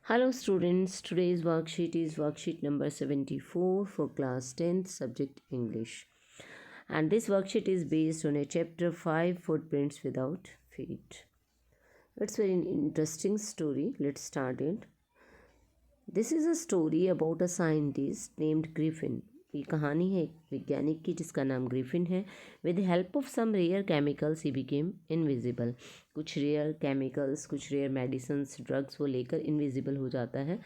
Hello students, today's worksheet is worksheet number 74 for class 10th subject English. And this worksheet is based on a chapter 5 footprints without feet. It's very interesting story. Let's start it. This is a story about a scientist named Griffin. ये कहानी है एक वैज्ञानिक की जिसका नाम Griffin है. With help of some rare chemicals he became invisible. कुछ रेयर केमिकल्स, कुछ रेयर मेडिसिन्स, ड्रग्स वो लेकर इनविजिबल हो जाता है.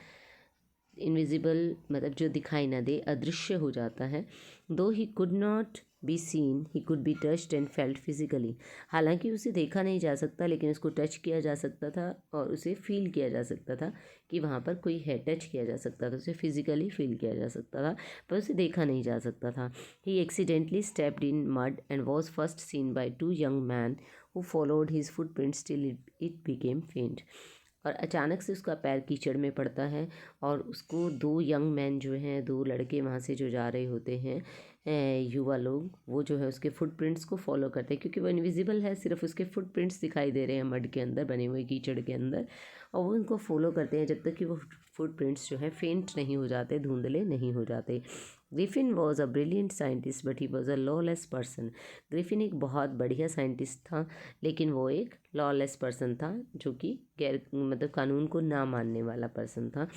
इनविजिबल मतलब जो दिखाई ना दे, अदृश्य हो जाता है. दो he could not be seen, he could be touched and felt physically. हालांकि उसे देखा नहीं जा सकता लेकिन उसको टच किया जा सकता था और उसे फील किया जा सकता था कि वहाँ पर कोई है. टच किया जा सकता था, उसे फिजिकली फील किया जा सकता था पर उसे देखा नहीं जा सकता था. He accidentally stepped in mud and was first seen by 2 young man who followed his footprints till it became faint. और अचानक से उसका पैर कीचड़ में पड़ता है और उसको 2 यंग मैन जो हैं, 2 लड़के वहाँ से जो जा रहे होते हैं, युवा लोग, वो जो है उसके फुटप्रिंट्स को फॉलो करते हैं क्योंकि वो इनविजिबल है. सिर्फ उसके फुटप्रिंट्स दिखाई दे रहे हैं मड के अंदर, बने हुए कीचड़ के अंदर, और वो उनको फॉलो करते हैं जब तक कि वो फुटप्रिंट्स जो है फेंट नहीं हो जाते, धुंधले नहीं हो जाते. Griffin was a brilliant scientist but he was a lawless person. Griffin एक बहुत बढ़िया साइंटिस्ट था लेकिन वो एक लॉलेस पर्सन था, जो कि गैर मतलब कानून को ना मानने वाला पर्सन था.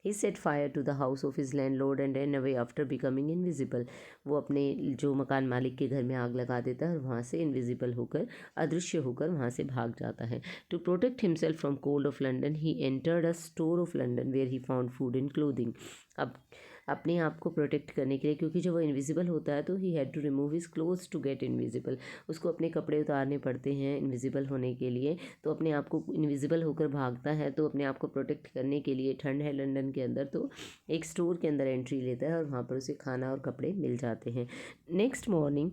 He set fire to the house of his landlord and run away after becoming invisible. वो अपने जो मकान मालिक के घर में आग लगा देता है और वहाँ से इनविजिबल होकर, अदृश्य होकर वहाँ से भाग जाता है. To protect himself from cold of London he entered a store of London where he found food and clothing. अब अपने आप को प्रोटेक्ट करने के लिए, क्योंकि जब वो इनविजिबल होता है तो he had to remove his clothes to get invisible. उसको अपने कपड़े उतारने पड़ते हैं इनविजिबल होने के लिए. तो अपने आप को इनविजिबल होकर भागता है तो अपने आप को प्रोटेक्ट करने के लिए, ठंड है लंदन के अंदर, तो एक स्टोर के अंदर एंट्री लेता है और वहाँ पर उसे खाना और कपड़े मिल जाते हैं. Next morning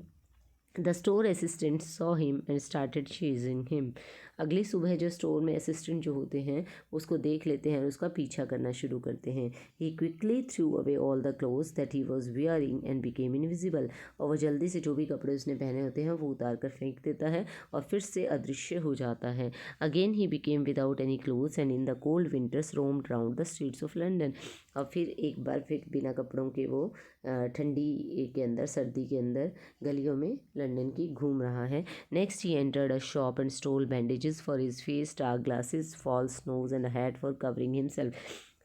the store assistant saw him and started chasing him. अगली सुबह जो स्टोर में असिस्टेंट जो होते हैं उसको देख लेते हैं और उसका पीछा करना शुरू करते हैं. He quickly threw away all the clothes that he was wearing and became invisible. और वह जल्दी से जो भी कपड़े उसने पहने होते हैं वो उतार कर फेंक देता है और फिर से अदृश्य हो जाता है. Again he became without any clothes and in the cold winters roamed round the streets of London. और फिर एक बार फिर बिना कपड़ों के वो ठंडी के अंदर, सर्दी के अंदर गलियों में लंदन की घूम रहा है. Next he entered a shop and stole bandages for his face, dark glasses, false nose and hat for covering himself.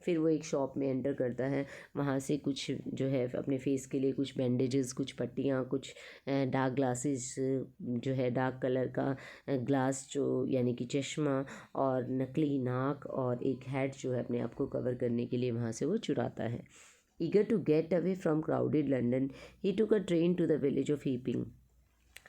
फिर वो एक शॉप में एंटर करता है, वहाँ से कुछ जो है अपने फेस के लिए कुछ बैंडेजेस, कुछ पट्टियाँ, कुछ डार्क ग्लासेस, जो है डार्क कलर का ग्लास जो यानी कि चश्मा, और नकली नाक, और एक हैट जो है अपने आप को कवर करने के लिए वहाँ से वो चुराता है. Eager to get away from crowded London, he took a train to the village of Epping.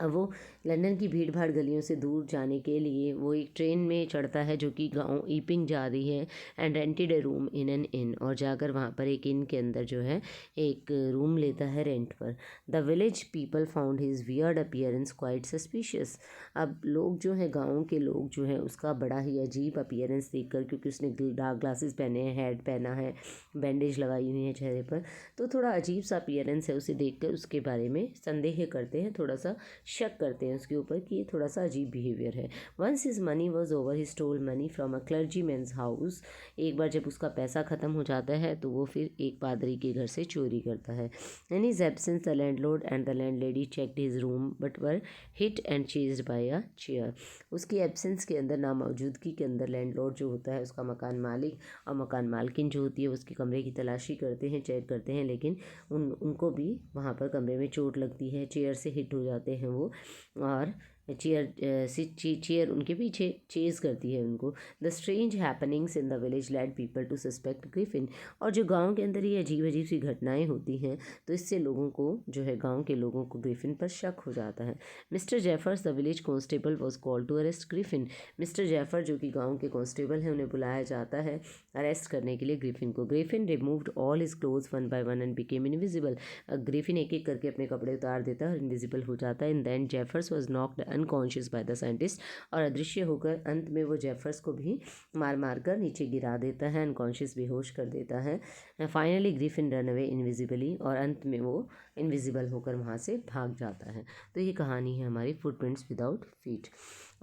अब वो लंदन की भीड़ भाड़ गलियों से दूर जाने के लिए वो एक ट्रेन में चढ़ता है जो कि गांव ईपिंग जा रही है. And rented a room in an inn, और जाकर वहाँ पर एक इन के अंदर जो है एक रूम लेता है रेंट पर. The village people found his weird appearance quite suspicious. अब लोग जो है, गाँव के लोग जो है, उसका बड़ा ही अजीब अपीयरेंस देखकर, क्योंकि उसने डार्क ग्लासेस पहने हैं, हेड पहना है, बैंडेज लगाई हुई है चेहरे पर, तो थोड़ा अजीब सा अपीयरेंस है. उसे देखकर उसके बारे में संदेह करते हैं, थोड़ा सा शक करते हैं उसके ऊपर कि ये थोड़ा सा अजीब बिहेवियर है. Once his money was over he stole money from a clergyman's house. एक बार जब उसका पैसा ख़त्म हो जाता है तो वो फिर एक पादरी के घर से चोरी करता है. In his absence the landlord and the landlady checked his room but were hit and chased by a chair. उसकी एब्सेंस के अंदर, नामौजूदगी के अंदर, लैंडलॉर्ड जो होता है, उसका मकान मालिक और मकान मालकिन जो होती है, उसके कमरे की तलाशी करते हैं, चेक करते हैं, लेकिन उनको भी वहाँ पर कमरे में चोट लगती है, चेयर से हिट हो जाते हैं वो, और चेयर उनके पीछे चेज़ करती है उनको. The strange happenings in the village led people to suspect Griffin. और जो गांव के अंदर ये अजीब अजीब सी घटनाएं होती हैं तो इससे लोगों को जो है, गांव के लोगों को ग्रिफिन पर शक हो जाता है. Mister Jaffers the village constable was called to arrest Griffin. Mister Jaffer जो कि गाँव के कांस्टेबल हैं, उन्हें बुलाया जाता है अरेस्ट करने के लिए ग्रिफिन को. Griffin removed all his clothes one by one and became invisible. Griffin एक एक करके अपने कपड़े उतार देता है और इनविजिबल हो जाता है. In the end Jeffers was knocked unconscious by the scientist, और अदृश्य होकर अंत में वो जेफर्स को भी मार कर नीचे गिरा देता है, अनकॉन्शियस बेहोश कर देता है। Finally Griffin run away invisibly, और अंत में वो इनविजिबल होकर वहाँ से भाग जाता है। तो ये कहानी है हमारी फुटप्रिंट्स विदाउट फीट।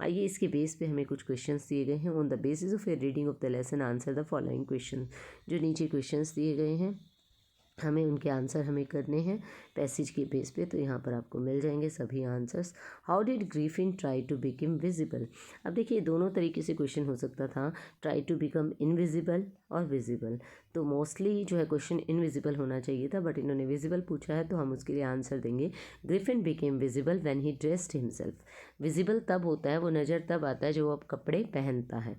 आइए इसके बेस पे हमें कुछ क्वेश्चंस दिए गए हैं। On the basis of A reading of the lesson answer the following question. जो नीचे क्वेश्चंस दिए गए हैं हमें उनके आंसर हमें करने हैं पैसेज के बेस पे, तो यहाँ पर आपको मिल जाएंगे सभी answers. How did Griffin try to become visible. अब देखिए दोनों तरीके से क्वेश्चन हो सकता था, ट्राई टू बिकम इनविजिबल और विजिबल। तो मोस्टली जो है क्वेश्चन इनविजिबल होना चाहिए था, बट इन्होंने विजिबल पूछा है तो हम उसके लिए आंसर देंगे Griffin became visible when he dressed himself. Visible तब होता है, वो नज़र तब आता है जो अब कपड़े पहनता है,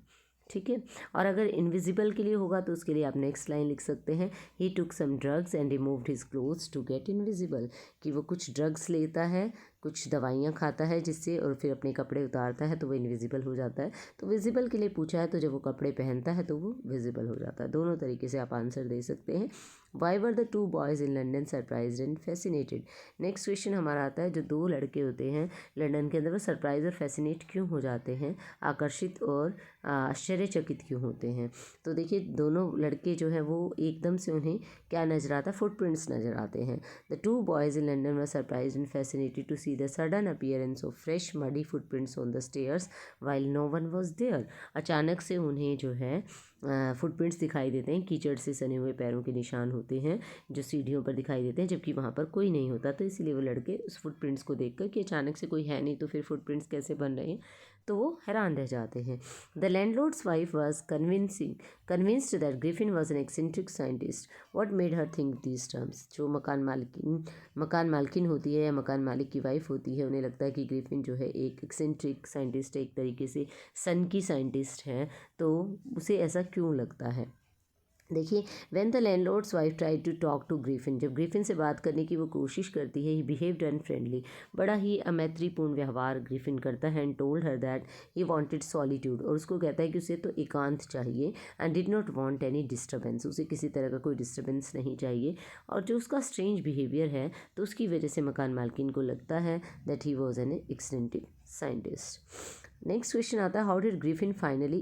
ठीक है। और अगर इनविजिबल के लिए होगा तो उसके लिए आप नेक्स्ट लाइन लिख सकते हैं, he took some drugs and removed his clothes to get invisible, कि वो कुछ ड्रग्स लेता है, कुछ दवाइयाँ खाता है जिससे, और फिर अपने कपड़े उतारता है तो वो इनविजिबल हो जाता है। तो विजिबल के लिए पूछा है तो जब वो कपड़े पहनता है तो वो विजिबल हो जाता है। दोनों तरीके से आप आंसर दे सकते हैं। Why were the two boys in London surprised and fascinated. Next question हमारा आता है, जो दो लड़के होते हैं लंदन के अंदर वो सरप्राइज और फैसिनेट क्यों हो जाते हैं, आकर्षित और आश्चर्यचकित क्यों होते हैं। तो देखिए दोनों लड़के जो हैं वो एकदम से उन्हें क्या नज़र आता है, फुटप्रिंट्स नज़र आते हैं। The two boys in London were surprised and fascinated to see the sudden appearance of fresh muddy footprints on the stairs while no one was there. अचानक से उन्हें जो है फुटप्रिंट्स दिखाई देते हैं, कीचड़ से सने हुए पैरों के निशान होते हैं जो सीढ़ियों पर दिखाई देते हैं, जबकि वहाँ पर कोई नहीं होता। तो इसीलिए वो लड़के उस फुटप्रिंट्स को देखकर कि अचानक से कोई है नहीं तो फिर फुटप्रिंट्स कैसे बन रहे हैं, तो वो हैरान रह जाते हैं। The landlord's wife was convinced that Griffin was an eccentric scientist. What made her think these terms. जो मकान मालकिन होती है या मकान मालिक की वाइफ होती है, उन्हें लगता है कि ग्रिफिन जो है एक एक्सेंट्रिक साइंटिस्ट है, एक तरीके से सन की साइंटिस्ट है, तो उसे ऐसा क्यों लगता है। देखिए when the landlord's wife try to talk to Griffin, जब ग्रिफिन से बात करने की वो कोशिश करती है, ही बिहेव्ड अनफ्रेंडली, बड़ा ही अमैत्रीपूर्ण व्यवहार ग्रिफिन करता है, and told her that he wanted solitude, और उसको कहता है कि उसे तो एकांत चाहिए, and did not want any disturbance, उसे किसी तरह का कोई डिस्टर्बेंस नहीं चाहिए। और जो उसका स्ट्रेंज बिहेवियर है तो उसकी वजह से मकान मालकिन को लगता है that he was an eccentric scientist. Next question आता है, how did Griffin finally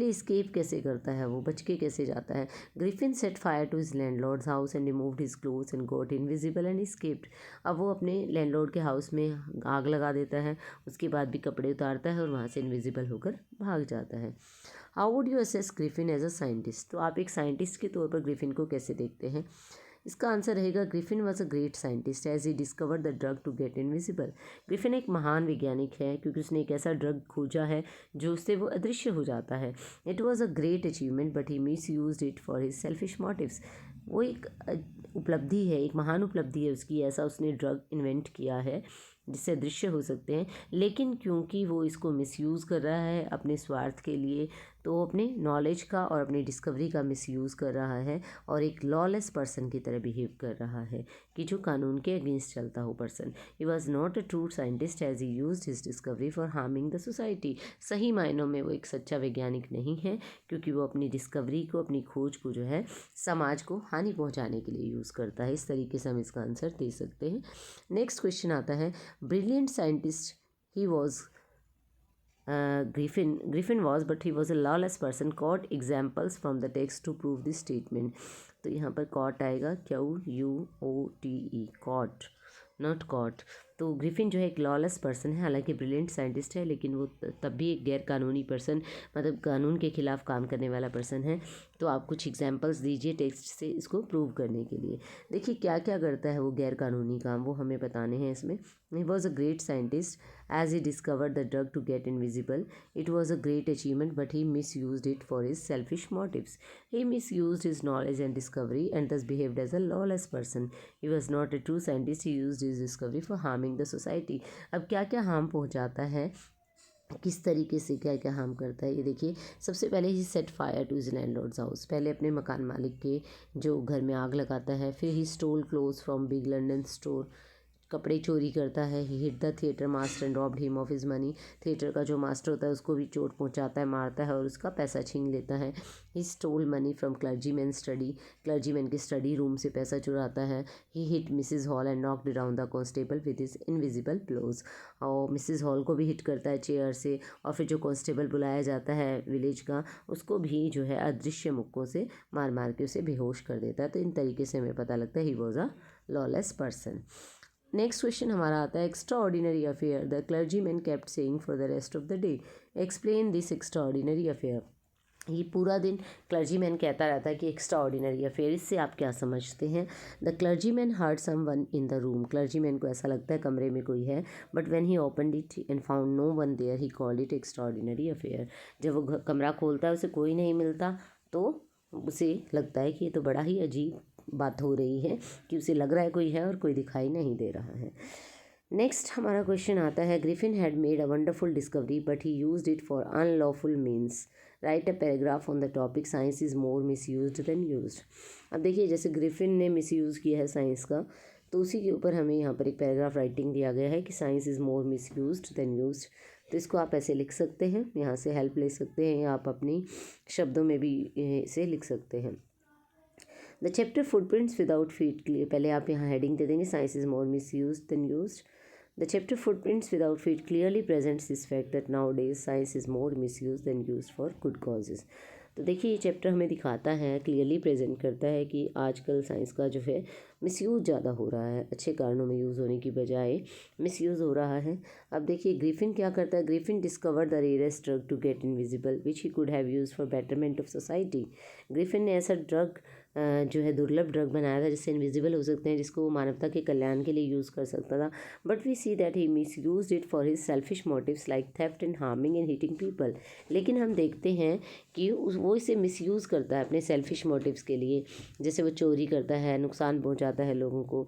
escape कैसे करता है, वो बच के कैसे जाता है। Griffin set fire to his landlord's house and removed his clothes and got invisible and escaped. अब वो अपने लैंडलॉर्ड के हाउस में आग लगा देता है, उसके बाद भी कपड़े उतारता है और वहाँ से इनविजिबल होकर भाग जाता है। How would you assess Griffin as a scientist. तो आप एक साइंटिस्ट के तौर पर ग्रिफिन को कैसे देखते हैं। इसका आंसर रहेगा Griffin was a great scientist as he discovered the drug to get invisible. Griffin एक महान वैज्ञानिक है क्योंकि उसने एक ऐसा ड्रग खोजा है जो उससे वो अदृश्य हो जाता है। It was a great achievement but he misuse it for his selfish motives. वो एक उपलब्धि है, एक महान उपलब्धि है उसकी, ऐसा उसने ड्रग इन्वेंट किया है जिससे अदृश्य हो सकते हैं, लेकिन क्योंकि वो इसको मिसयूज़ कर रहा है अपने स्वार्थ के लिए, तो वो अपने नॉलेज का और अपनी डिस्कवरी का मिसयूज़ कर रहा है और एक लॉलेस पर्सन की तरह बिहेव कर रहा है कि जो कानून के अगेंस्ट चलता हो person. He was not a true scientist as he used his discovery for harming the society. सही मायनों में वो एक सच्चा वैज्ञानिक नहीं है क्योंकि वो अपनी डिस्कवरी को, अपनी खोज को जो है समाज को हानि पहुँचाने के लिए यूज़ करता है। इस तरीके से हम इसका आंसर दे सकते हैं। नेक्स्ट क्वेश्चन आता है, brilliant scientist he was Griffin was, but he was a lawless person. Quote examples from the text to prove this statement. तो यहाँ पर caught आएगा, QUOTE, caught, नॉट कॉट। तो ग्रिफिन जो है एक लॉलेस पर्सन है, हालांकि ब्रिलियंट साइंटिस्ट है, लेकिन वो तब भी एक गैर कानूनी पर्सन, मतलब कानून के खिलाफ काम करने वाला पर्सन है। तो आप कुछ एग्जांपल्स दीजिए टेक्स्ट से इसको प्रूव करने के लिए। देखिए क्या क्या करता है वो गैर कानूनी काम, वो हमें बताने हैं इसमें। He was a great scientist as he discovered the drug to get invisible. It was a great achievement but he misuse it for his selfish motives. He misuse his knowledge and discovery and thus behaved as a lawless person. He was not a true scientist, he used his discovery for harming the society. अब क्या क्या harm पहुंचाता है, किस तरीके से क्या क्या हार्म करता है, ये देखिए। सबसे पहले he set fire to his landlord's house, पहले अपने मकान मालिक के जो घर में आग लगाता है। फिर he stole clothes from big London store कपड़े चोरी करता है। He hit the theatre master and robbed him of his money. Theatre का जो मास्टर होता है उसको भी चोट पहुंचाता है, मारता है और उसका पैसा छीन लेता है। He stole money from clergyman study. Clergyman के स्टडी रूम से पैसा चुराता है। He hit Mrs Hall and knocked down the constable with his invisible blows. और मिसिज हॉल को भी हिट करता है चेयर से, और फिर जो कांस्टेबल बुलाया जाता है विलेज का उसको भी जो है अदृश्य मुक्कों से मार मार के उसे बेहोश कर देता है। तो इन तरीके से हमें पता लगता है he was a lawless person. Next question हमारा आता है extra ordinary affair the clergyman kept saying for the rest of the day. Explain this extra ordinary affair. ये पूरा दिन क्लर्जीमैन कहता रहता है कि एक्स्ट्रा ऑर्डिनरी अफेयर, इससे आप क्या समझते हैं। The clergyman heard someone in the room. Clergyman को ऐसा लगता है कमरे में कोई है, but when he opened it and found no one there he called it extraordinary affair. जब वो कमरा खोलता है उसे कोई नहीं मिलता तो उसे लगता है कि ये तो बड़ा ही अजीब बात हो रही है कि उसे लग रहा है कोई है और कोई दिखाई नहीं दे रहा है। नेक्स्ट हमारा क्वेश्चन आता है Griffin had made a wonderful discovery but he used it for unlawful means. Write a paragraph on the topic science is more misused than used. अब देखिए जैसे ग्रिफिन ने मिसयूज़ किया है साइंस का, तो उसी के ऊपर हमें यहाँ पर एक पैराग्राफ राइटिंग दिया गया है कि science is more misused than used. तो इसको आप ऐसे लिख सकते हैं, यहाँ से हेल्प ले सकते हैं या आप अपनी शब्दों में भी इसे लिख सकते हैं। The chapter footprints without feet clear, पहले आप यहाँ हेडिंग दे देंगे science is more misused than used. The chapter footprints without feet clearly presents this fact that nowadays science is more misused than used for good causes. तो देखिए ये chapter हमें दिखाता है, क्लियरली प्रेजेंट करता है कि आजकल साइंस का जो है मिसयूज़ ज़्यादा हो रहा है, अच्छे कारणों में यूज़ होने की बजाय मिसयूज़ हो रहा है। अब देखिए ग्रिफिन क्या करता है, Griffin discover the rarest drug to get invisible which he could have use for betterment of society. Griffin ने ऐसा ड्रग जो है दुर्लभ ड्रग बनाया था जिससे इनविजिबल हो सकते हैं, जिसको वो मानवता के कल्याण के लिए यूज़ कर सकता था। But we see that he misuse it for his selfish motives like theft and harming and hitting people. लेकिन हम देखते हैं कि वो इसे मिसयूज़ करता है अपने सेल्फिश मोटिव्स के लिए, जैसे वो चोरी करता है, नुकसान पहुंचाता है लोगों को।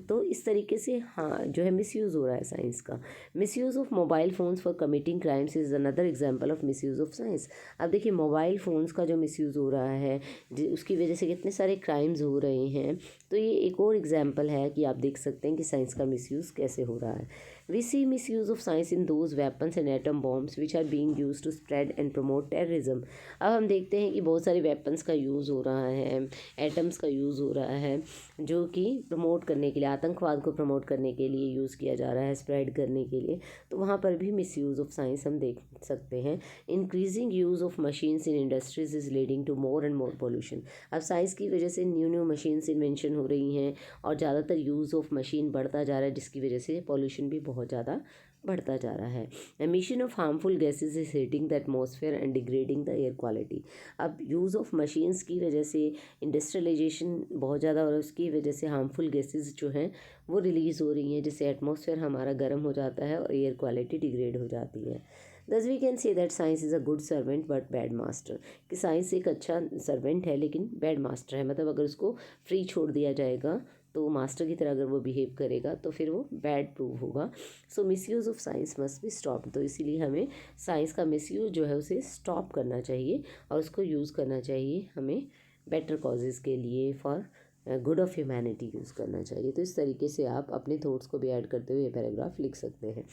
तो इस तरीके से हाँ जो है मिसयूज़ हो रहा है साइंस का। Misuse of mobile phones for committing crimes is another example of misuse of science. अब देखिए मोबाइल फ़ोन्स का जो मिसयूज़ हो रहा है उसकी वजह से कितने सारे क्राइम्स हो रहे हैं, तो ये एक और एग्जांपल है कि आप देख सकते हैं कि साइंस का मिसयूज़ कैसे हो रहा है। We see misuse of science in those weapons and atom bombs which are being used to spread and promote terrorism. अब हम देखते हैं कि बहुत सारे वेपन्स का यूज़ हो रहा है, एटम्स का यूज़ हो रहा है, जो कि प्रमोट करने के लिए, आतंकवाद को प्रमोट करने के लिए यूज़ किया जा रहा है, स्प्रेड करने के लिए। तो वहाँ पर भी मिसयूज़ ऑफ साइंस हम देख सकते हैं। Increasing use of machines in industries is leading to more and more pollution. अब साइंस की वजह से न्यू न्यू मशीन्स इन्वेंशन हो रही हैं और ज़्यादातर यूज़ ऑफ मशीन बढ़ता जा रहा है, जिसकी वजह से पॉल्यूशन भी बहुत ज़्यादा बढ़ता जा रहा है। Emission of harmful gases is heating the atmosphere and degrading the air quality. अब यूज़ ऑफ मशीन्स की वजह से इंडस्ट्रियलाइजेशन बहुत ज़्यादा और उसकी वजह से हार्मफुल गैसेज जो हैं वो रिलीज़ हो रही हैं, जिससे एटमॉस्फेयर हमारा गर्म हो जाता है और एयर क्वालिटी डिग्रेड हो जाती है। Thus we can say that science is a good servant but bad master, कि साइंस एक अच्छा सर्वेंट है लेकिन बैड मास्टर है। मतलब अगर उसको फ्री छोड़ दिया जाएगा तो मास्टर की तरह अगर वो बिहेव करेगा तो फिर वो बैड प्रूव होगा। So misuse of science must be stop. तो इसीलिए हमें साइंस का मिसयूज़ जो है उसे स्टॉप करना चाहिए और उसको यूज़ करना चाहिए हमें बेटर कॉजेज़ के लिए, for good of humanity use करना चाहिए। तो इस तरीके से आप अपने थॉट्स को भी ऐड करते हुए ये पैराग्राफ लिख सकते हैं।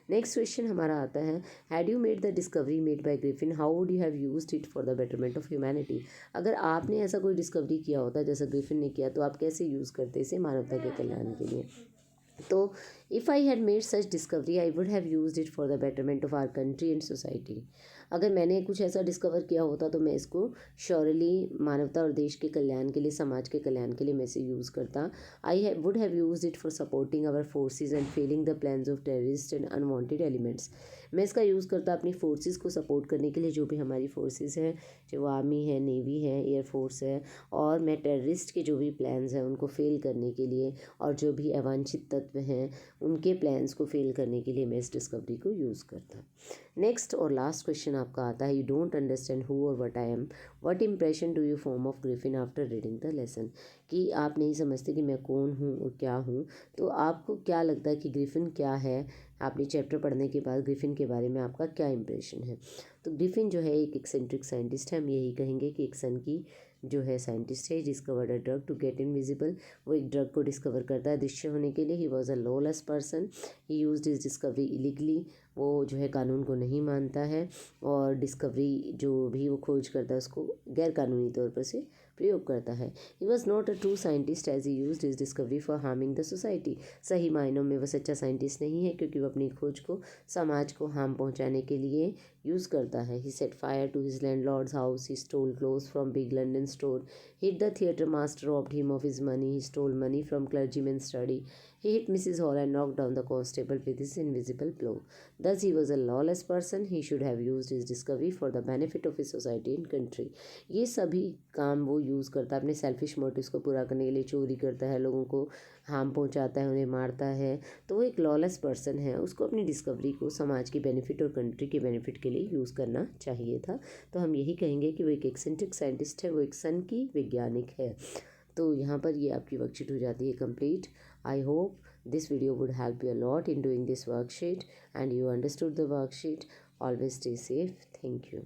नेक्स्ट क्वेश्चन हमारा आता है had you made the discovery made by Griffin how would you have used it for the betterment of humanity. अगर आपने ऐसा कोई डिस्कवरी किया होता जैसा ग्रिफिन ने किया तो आप कैसे यूज़ करते इसे मानवता के कल्याण के लिए। तो if I had made such discovery I would have used it for the betterment of our country and society. अगर मैंने कुछ ऐसा डिस्कवर किया होता तो मैं इसको श्योरली मानवता और देश के कल्याण के लिए, समाज के कल्याण के लिए मैं इसे यूज़ करता। I would have used it for supporting our forces and failing the plans of terrorist and unwanted elements. मैं इसका यूज़ करता अपनी फोर्सेस को सपोर्ट करने के लिए, जो भी हमारी फोर्सेस हैं, चाहे वो आर्मी है, नेवी है, एयरफोर्स है, और मैं टेररिस्ट के जो भी प्लान्स हैं उनको फेल करने के लिए, और जो भी अवांछित तत्व हैं उनके प्लान्स को फेल करने के लिए मैं इस डिस्कवरी को यूज़ करता। नेक्स्ट और लास्ट क्वेश्चन आपका आता है यू डोंट अंडरस्टैंड हु और what I am, what impression do you form of Griffin after reading the lesson. कि आप नहीं समझते कि मैं कौन हूँ और क्या हूँ, तो आपको क्या लगता है कि ग्रिफिन क्या है। आपने चैप्टर पढ़ने के बाद ग्रिफिन के बारे में आपका क्या इंप्रेशन है। तो ग्रिफिन जो है एक एक्सेंट्रिक साइंटिस्ट है। हम यही कहेंगे कि एक सन की जो है साइंटिस्ट है, discovered a drug to get invisible, वो एक ड्रग को डिस्कवर करता है दृश्य होने के लिए। ही was a lawless person, he used his discovery illegally, वो जो है कानून को नहीं मानता है और डिस्कवरी जो भी वो खोज करता है उसको गैर कानूनी तौर पर से प्रयोग करता है। He was not a true scientist as he used his discovery for harming the society, सही मायनों में वह सच्चा साइंटिस्ट नहीं है क्योंकि वो अपनी खोज को समाज को हार्म पहुंचाने के लिए यूज़ करता है। He set fire to his landlord's house, he stole clothes from big London store, hit the theatre master, robbed him of his money, he stole money from clergyman's study, he hit Mrs. Hall and knocked down the constable with his invisible blow. Thus he was a lawless person, he should have used his discovery for the benefit of his society and country. ये सभी काम वो use करता है अपने selfish motives को पूरा करने के लिए, चोरी करता है, लोगों को हार्म पहुंचाता है, उन्हें मारता है, तो वो एक लॉलेस पर्सन है, उसको अपनी डिस्कवरी को समाज के बेनिफिट और कंट्री के बेनिफिट के लिए यूज़ करना चाहिए था। तो हम यही कहेंगे कि वो एक एक्सेंट्रिक साइंटिस्ट है, वो एक सन की वैज्ञानिक है। तो यहाँ पर ये आपकी वर्कशीट हो जाती है complete. I hope this video would help you a lot in doing this worksheet and you understood the worksheet. Always stay safe. Thank you.